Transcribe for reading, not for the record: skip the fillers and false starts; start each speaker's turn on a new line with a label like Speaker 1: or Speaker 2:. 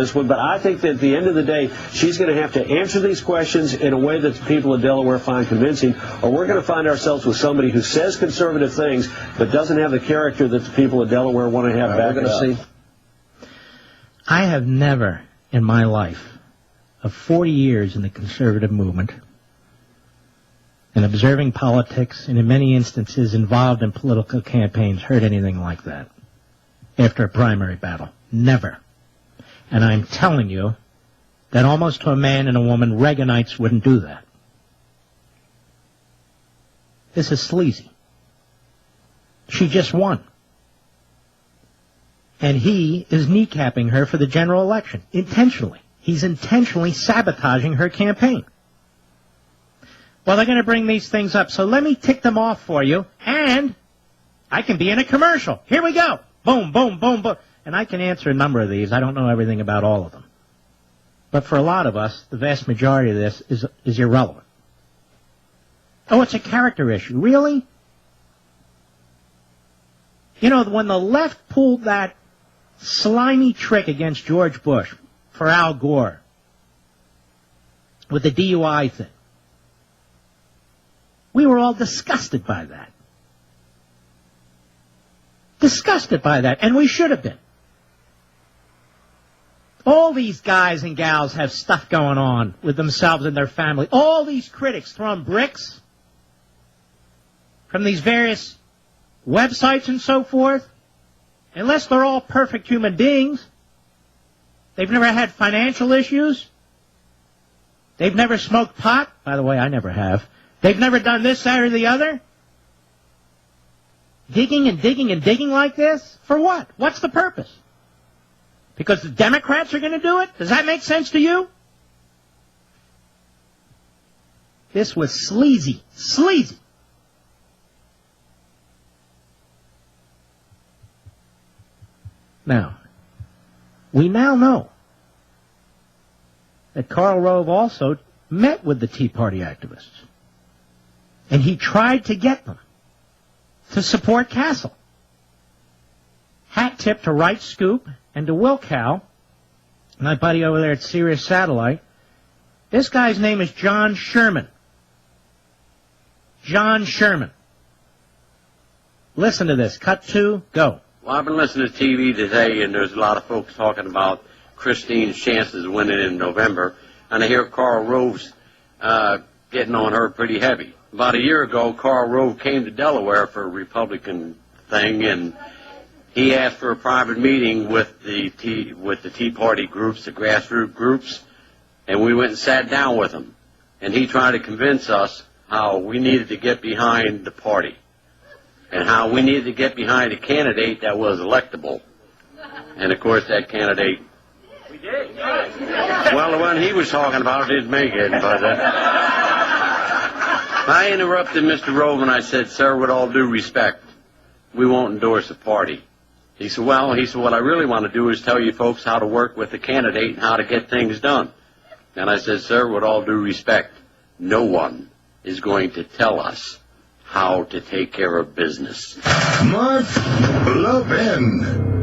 Speaker 1: this one, but I think that at the end of the day, she's going to have to answer these questions in a way that the people of Delaware find convincing, or we're going to find ourselves with somebody who says conservative things but doesn't have the character that the people of Delaware want to have back up.
Speaker 2: I have never in my life of 40 years in the conservative movement and observing politics and in many instances involved in political campaigns heard anything like that after a primary battle. Never. And I'm telling you that almost to a man and a woman, Reaganites wouldn't do that. This is sleazy. She just won. And he is kneecapping her for the general election, intentionally. He's intentionally sabotaging her campaign. Well, they're going to bring these things up, so let me tick them off for you, and I can be in a commercial. Here we go. Boom, boom, boom, boom. And I can answer a number of these. I don't know everything about all of them. But for a lot of us, the vast majority of this is irrelevant. Oh, it's a character issue. Really? You know, when the left pulled that slimy trick against George Bush for Al Gore with the DUI thing, we were all disgusted by that. Disgusted by that, and we should have been. All these guys and gals have stuff going on with themselves and their family. All these critics throwing bricks from these various websites and so forth, unless they're all perfect human beings, they've never had financial issues, they've never smoked pot. By the way, I never have. They've never done this, that, or the other. Digging and digging and digging like this? For what? What's the purpose? Because the Democrats are going to do it? Does that make sense to you? This was sleazy. Sleazy. Now, we now know that Karl Rove also met with the Tea Party activists. And he tried to get them to support Castle. Hat tip to Right Scoop and to Wilkow, my buddy over there at Sirius Satellite. This guy's name is John Sherman. John Sherman. Listen to this. Cut 2, go.
Speaker 3: Well, I've been listening to TV today, and there's a lot of folks talking about Christine's chances of winning in November, and I hear Karl Rove's getting on her pretty heavy. About a year ago, Karl Rove came to Delaware for a Republican thing, and he asked for a private meeting with the Tea Party groups, the grassroots groups, and we went and sat down with him. And he tried to convince us how we needed to get behind the party and how we needed to get behind a candidate that was electable. And, of course, that candidate... We did. Well, the one he was talking about didn't make it, but... I interrupted Mr. Rove and I said, sir, with all due respect, we won't endorse a party. He said, well, what I really want to do is tell you folks how to work with the candidate and how to get things done. And I said, sir, with all due respect, no one is going to tell us how to take care of business.
Speaker 4: Mark Levin.